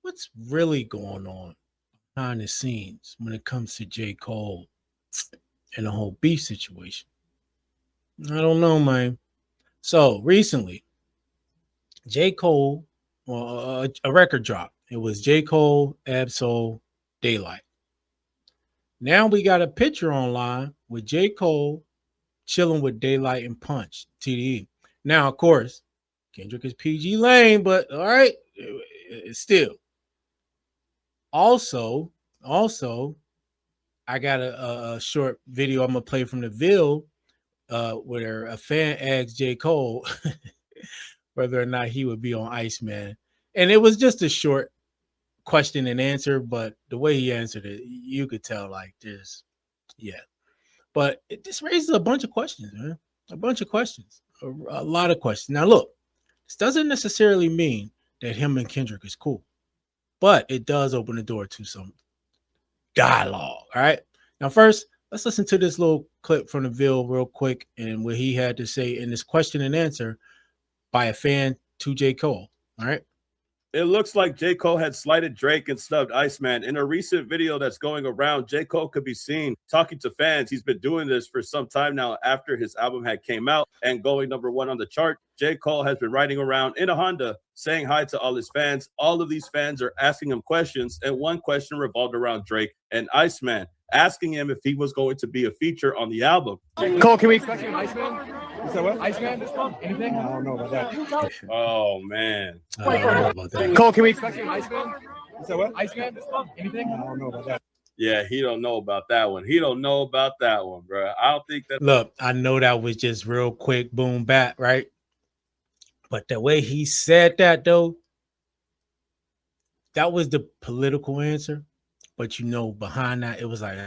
what's really going on behind the scenes when it comes to JCole and the whole beef situation? I don't know, man. So recently, JCole, well, a record drop. It was JCole, Ab-Soul, Daylyt. Now we got a picture online with JCole chilling with Daylyt and Punch TDE. Now, of course, Kendrick is PG lane, but all right, it's still. Also, I got a short video I'm gonna play from the Ville, where a fan asked J. Cole whether or not he would be on Iceman, and it was just a short question and answer, but the way he answered it, you could tell like this, yeah. But it just raises a bunch of questions, man. A bunch of questions, a lot of questions. Now, look, this doesn't necessarily mean that him and Kendrick is cool, but it does open the door to some dialogue. All right. Now, first, let's listen to this little clip from the Ville real quick and what he had to say in this question and answer by a fan to J. Cole. All right. It looks like J. Cole had slighted Drake and snubbed Iceman. In a recent video that's going around, J. Cole could be seen talking to fans. He's been doing this for some time now after his album had came out and going #1 on the chart. J. Cole has been riding around in a Honda saying hi to all his fans. All of these fans are asking him questions, and one question revolved around Drake and Iceman, asking him if he was going to be a feature on the album. Cole, can we expect an Iceman? Is that what? Iceman this month? Anything? I don't know about that. Oh, man. I don't know about that. Cole, can we expect an Iceman? Is that what? Iceman this month? Anything? I don't know about that. Yeah, he don't know about that one. He don't know about that one, bro. I don't think that. Look, I know that was just real quick, boom, bat, right? But the way he said that, though, that was the political answer. But behind that, it was like,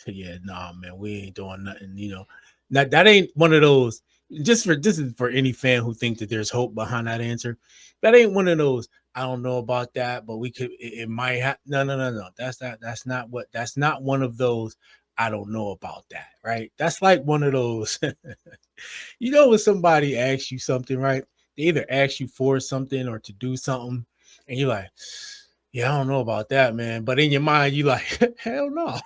yeah, nah, man, we ain't doing nothing. That ain't one of those. This is for any fan who thinks that there's hope behind that answer. That ain't one of those. I don't know about that, but we could. It might have. No. That's not one of those. I don't know about that, right? That's like one of those. When somebody asks you something, right? They either ask you for something or to do something, and you're like, yeah, I don't know about that, man. But in your mind, you like, hell no.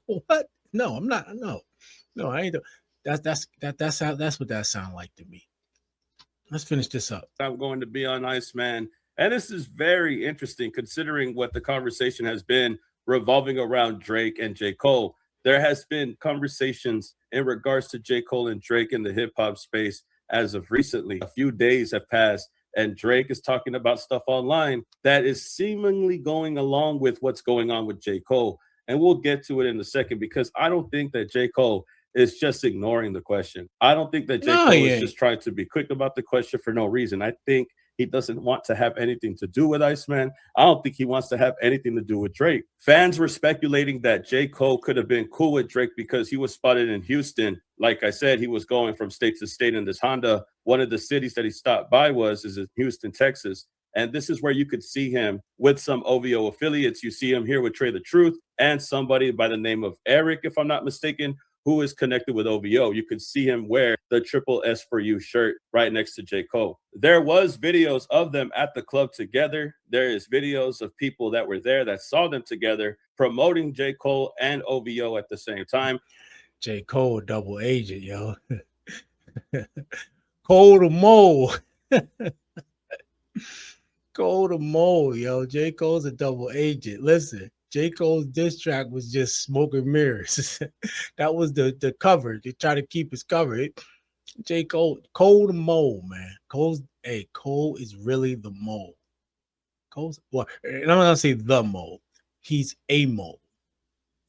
What? No, I'm not. No, I ain't. That's what that sounds like to me. Let's finish this up. I'm going to be on Iceman. And this is very interesting considering what the conversation has been revolving around Drake and J. Cole. There has been conversations in regards to J. Cole and Drake in the hip hop space as of recently. A few days have passed and Drake is talking about stuff online that is seemingly going along with what's going on with J. Cole. And we'll get to it in a second because I don't think that J. Cole is just ignoring the question. I don't think that J. Cole is just trying to be quick about the question for no reason. I think he doesn't want to have anything to do with Iceman. I don't think he wants to have anything to do with Drake. Fans were speculating that J. Cole could have been cool with Drake because he was spotted in Houston. Like I said, he was going from state to state in this Honda. One of the cities that he stopped by is in Houston, Texas. And this is where you could see him with some OVO affiliates. You see him here with Trey the Truth and somebody by the name of Eric, if I'm not mistaken, who is connected with OVO. You could see him wear the Triple S for You shirt right next to J. Cole. There was videos of them at the club together. There is videos of people that were there that saw them together promoting J. Cole and OVO at the same time. J. Cole double agent, yo. Cole the Mole. Cole the Mole, yo. J. Cole's a double agent. Listen. J. Cole's diss track was just smoke and mirrors. That was the cover. They try to keep his cover. J. Cole the Mole, man. Cole is really the mole. And I'm not gonna say the mole. He's a mole.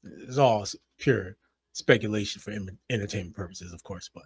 It's all pure speculation for entertainment purposes, of course, but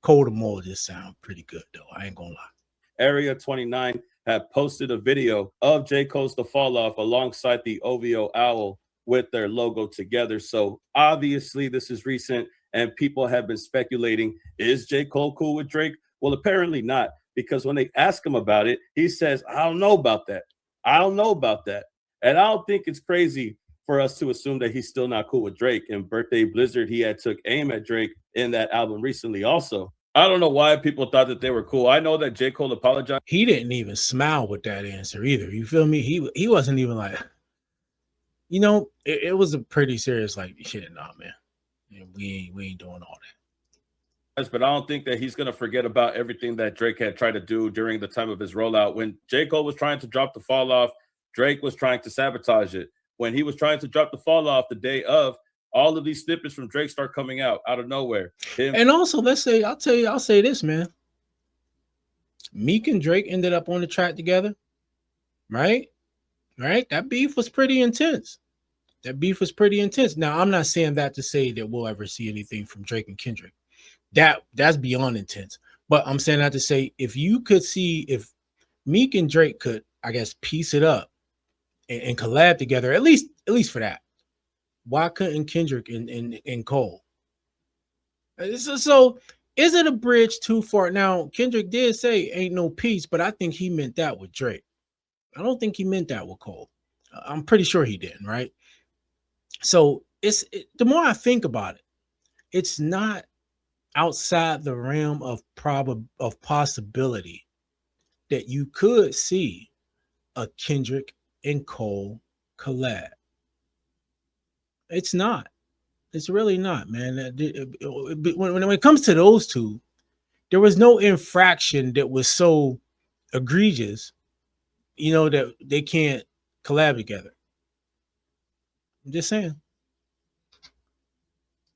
Cole the Mole just sound pretty good though. I ain't gonna lie. Area 29 had posted a video of J. Cole's The Fall Off alongside the OVO Owl with their logo together. So obviously this is recent and people have been speculating, is J. Cole cool with Drake? Well, apparently not, because when they ask him about it, he says, I don't know about that. I don't know about that. And I don't think it's crazy for us to assume that he's still not cool with Drake. In Birthday Blizzard, he had took aim at Drake in that album recently also. I don't know why people thought that they were cool. I know that JCole apologized. He didn't even smile with that answer either. You feel me? He wasn't even like, you know, it was a pretty serious like, shit, nah, man. We ain't doing all that. But I don't think that he's gonna forget about everything that Drake had tried to do during the time of his rollout. When JCole was trying to drop the fall off, Drake was trying to sabotage it. When he was trying to drop the fall off the day of, all of these snippets from Drake start coming out of nowhere. And also, let's say, I'll say this, man. Meek and Drake ended up on the track together, right? Right? That beef was pretty intense. Now, I'm not saying that to say that we'll ever see anything from Drake and Kendrick. That's beyond intense. But I'm saying that to say, if you could see, if Meek and Drake could, I guess, piece it up and collab together, at least for that. Why couldn't Kendrick and Cole? So is it a bridge too far? Now, Kendrick did say ain't no peace, but I think he meant that with Drake. I don't think he meant that with Cole. I'm pretty sure he didn't, right? So the more I think about it, it's not outside the realm of possibility that you could see a Kendrick and Cole collab. It's not. It's really not, man. When it comes to those two, there was no infraction that was so egregious, you know, that they can't collab together. I'm just saying.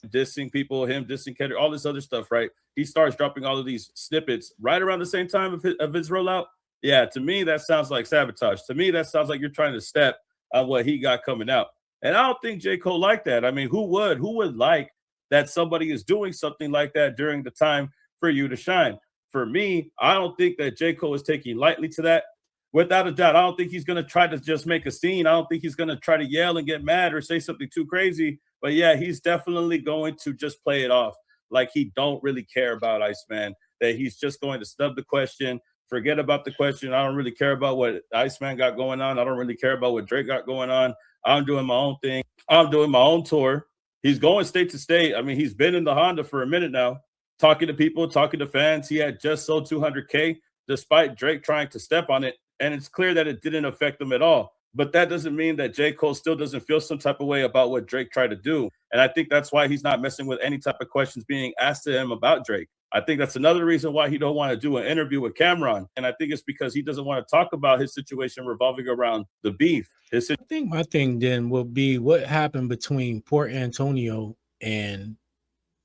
Dissing people, him dissing Kendrick, all this other stuff, right? He starts dropping all of these snippets right around the same time of his rollout. Yeah, to me, that sounds like sabotage. To me, that sounds like you're trying to step on what he got coming out. And I don't think J. Cole liked that. I mean, who would like that somebody is doing something like that during the time for you to shine? For me, I don't think that J. Cole is taking lightly to that. Without a doubt, I don't think he's going to try to just make a scene. I don't think he's going to try to yell and get mad or say something too crazy. But yeah, he's definitely going to just play it off like he don't really care about Iceman, that he's just going to snub the question, forget about the question. I don't really care about what Iceman got going on. I don't really care about what Drake got going on. I'm doing my own thing. I'm doing my own tour. He's going state to state. I mean, he's been in the Honda for a minute now, talking to people, talking to fans. He had just sold 200K despite Drake trying to step on it. And it's clear that it didn't affect him at all. But that doesn't mean that J. Cole still doesn't feel some type of way about what Drake tried to do. And I think that's why he's not messing with any type of questions being asked to him about Drake. I think that's another reason why he don't want to do an interview with Cameron. And I think it's because he doesn't want to talk about his situation revolving around the beef. I think my thing then will be what happened between Port Antonio and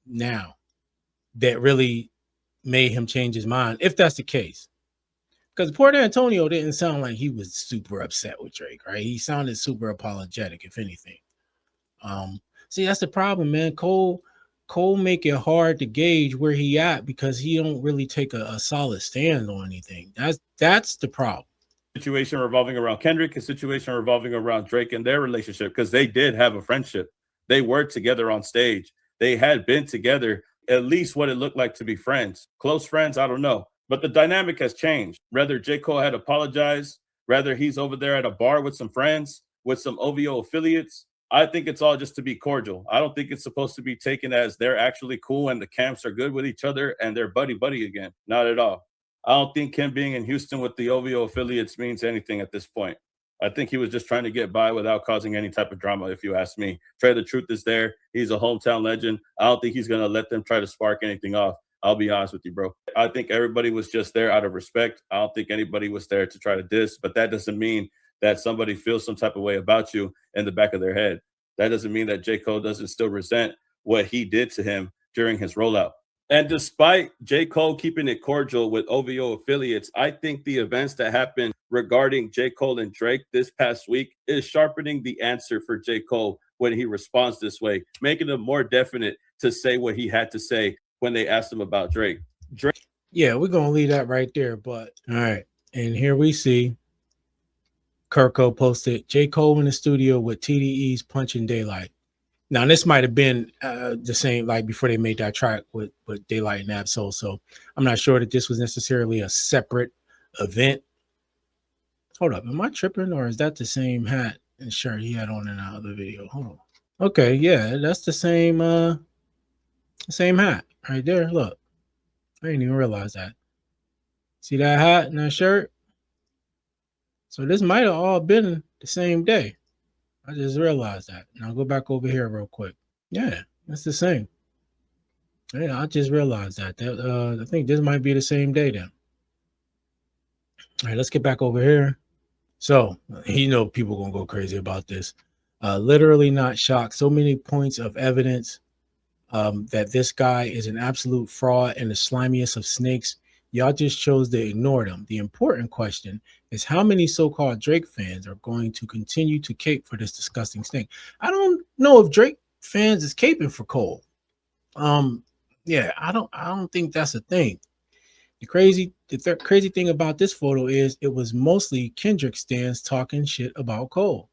now that really made him change his mind, if that's the case. Because Port Antonio didn't sound like he was super upset with Drake, right? He sounded super apologetic, if anything. See, that's the problem, man. Cole make it hard to gauge where he at because he don't really take a solid stand on anything. That's the problem. Situation revolving around Kendrick, a situation revolving around Drake and their relationship, because they did have a friendship. They were together on stage. They had been together, at least what it looked like to be friends. Close friends, I don't know. But the dynamic has changed. Whether J. Cole had apologized, whether he's over there at a bar with some friends, with some OVO affiliates, I think it's all just to be cordial. I don't think it's supposed to be taken as they're actually cool and the camps are good with each other and they're buddy again. Not at all. I don't think him being in Houston with the OVO affiliates means anything at this point. I think he was just trying to get by without causing any type of drama, if you ask me. Trey, the truth is there. He's a hometown legend. I don't think he's going to let them try to spark anything off. I'll be honest with you, bro. I think everybody was just there out of respect. I don't think anybody was there to try to diss, but that doesn't mean that somebody feels some type of way about you in the back of their head. That doesn't mean that J. Cole doesn't still resent what he did to him during his rollout. And despite J. Cole keeping it cordial with OVO affiliates, I think the events that happened regarding J. Cole and Drake this past week is sharpening the answer for J. Cole when he responds this way, making him more definite to say what he had to say when they asked him about Drake. Yeah, we're going to leave that right there. But all right. And here we see Kirko posted J. Cole in the studio with TDE's Punch and Daylyt. Now, this might have been the same, like before they made that track with Daylyt and Ab-Soul. So I'm not sure that this was necessarily a separate event. Hold up. Am I tripping, or is that the same hat and shirt he had on in the other video? Hold on. Okay. Yeah, that's the same hat right there. Look. I didn't even realize that. See that hat and that shirt? So this might have all been the same day. I just realized that. Now go back over here real quick. Yeah, that's the same. Yeah, I just realized that. I think this might be the same day then. All right, let's get back over here. So, people gonna go crazy about this. Literally not shocked. So many points of evidence that this guy is an absolute fraud and the slimiest of snakes. Y'all just chose to ignore them. The important question is how many so-called Drake fans are going to continue to cape for this disgusting snake? I don't know if Drake fans is caping for Cole. Yeah, I don't think that's a thing. The crazy thing about this photo is it was mostly Kendrick stans talking shit about Cole.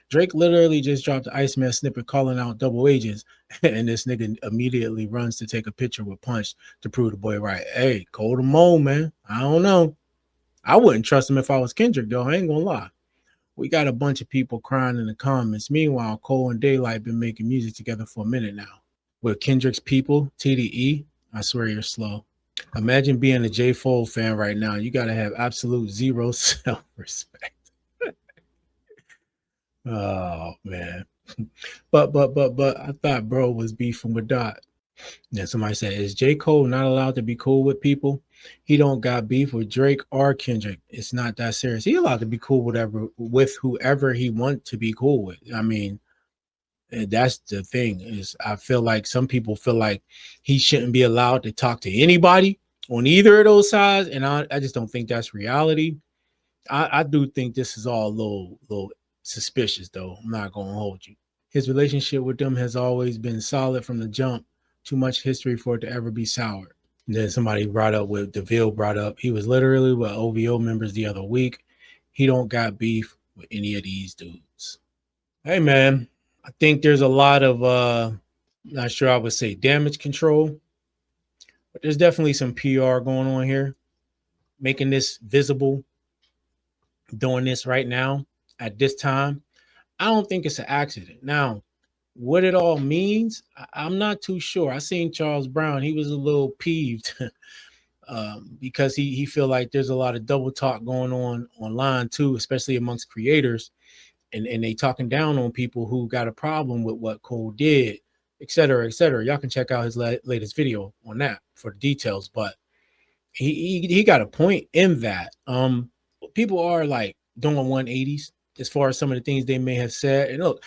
Drake literally just dropped the Iceman snippet calling out double agents, and this nigga immediately runs to take a picture with Punch to prove the boy right. Hey, Cole the Mole, man. I don't know. I wouldn't trust him if I was Kendrick, though. I ain't gonna lie. We got a bunch of people crying in the comments. Meanwhile, Cole and Daylyt been making music together for a minute now. With Kendrick's people, TDE, I swear you're slow. Imagine being a JCole fan right now. You got to have absolute zero self-respect. Oh man. But I thought bro was beefing with Dot. Then somebody said, is JCole not allowed to be cool with people? He don't got beef with Drake or Kendrick. It's not that serious. He allowed to be cool with whoever he want to be cool with. I mean, that's the thing is I feel like some people feel like he shouldn't be allowed to talk to anybody on either of those sides. And I just don't think that's reality. I do think this is all a little suspicious, though. I'm not gonna hold you. His relationship with them has always been solid from the jump. Too much history for it to ever be soured. And then somebody DeVille brought up he was literally with OVO members the other week. He don't got beef with any of these dudes. Hey man, I think there's a lot of not sure I would say damage control, but there's definitely some PR going on here, making this visible, doing this right now at this time. I don't think it's an accident. Now, what it all means, I'm not too sure. I seen Charles Brown. He was a little peeved because he feel like there's a lot of double talk going on online too, especially amongst creators. And they talking down on people who got a problem with what Cole did, et cetera, et cetera. Y'all can check out his latest video on that for the details. But he got a point in that. People are like doing 180s as far as some of the things they may have said. And look,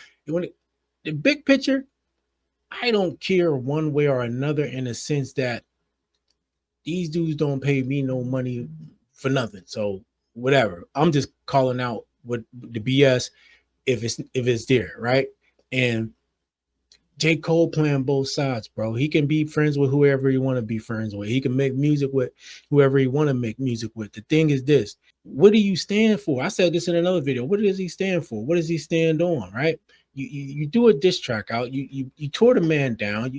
the big picture, I don't care one way or another in the sense that these dudes don't pay me no money for nothing. So whatever. I'm just calling out what the BS if it's there, right? And JCole playing both sides, bro. He can be friends with whoever he want to be friends with. He can make music with whoever he want to make music with. The thing is this: what do you stand for? I said this in another video. What does he stand for? What does he stand on? Right? You do a diss track out. You tore the man down.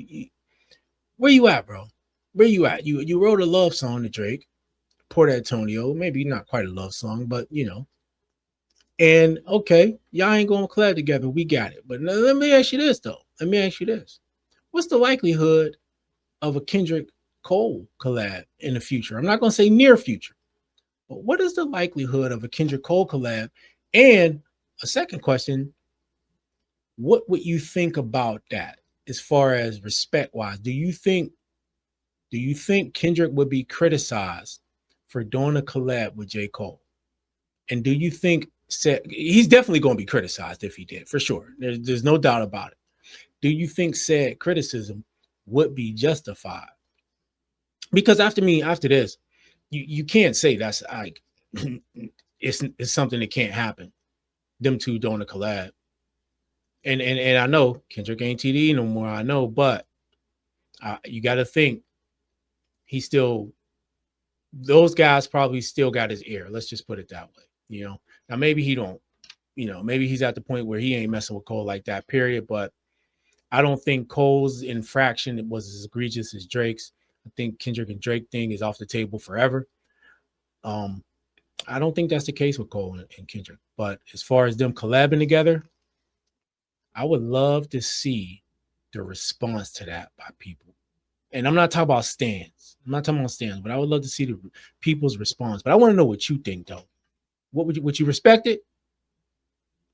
Where you at, bro? Where you at? You wrote a love song to Drake, Port Antonio. Maybe not quite a love song, but you know. And okay, y'all ain't gonna collab together. We got it. But let me ask you this though. Let me ask you this. What's the likelihood of a Kendrick Cole collab in the future? I'm not gonna say near future, but what is the likelihood of a Kendrick Cole collab? And a second question, what would you think about that as far as respect wise? Do you think Kendrick would be criticized for doing a collab with J. Cole? And do you think he's definitely going to be criticized if he did, for sure. There's no doubt about it. Do you think said criticism would be justified? Because after this, you can't say that's like it's something that can't happen. Them two doing a collab. And I know Kendrick ain't TD no more. I know, but you got to think those guys probably still got his ear. Let's just put it that way. You know, now maybe he don't, maybe he's at the point where he ain't messing with Cole like that, period. But I don't think Cole's infraction was as egregious as Drake's. I think Kendrick and Drake thing is off the table forever. I don't think that's the case with Cole and Kendrick. But as far as them collabing together, I would love to see the response to that by people. And I'm not talking about stands. I'm not talking about stands, but I would love to see the people's response. But I want to know what you think, though. Would you respect it?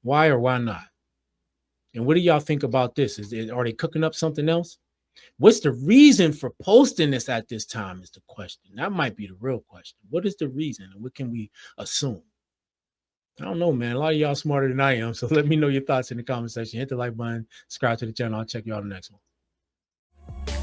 Why or why not? And what do y'all think about this? Are they cooking up something else? What's the reason for posting this at this time is the question. That might be the real question. What is the reason and what can we assume? I don't know, man. A lot of y'all smarter than I am. So let me know your thoughts in the comment section. Hit the like button, subscribe to the channel. I'll check you out on the next one.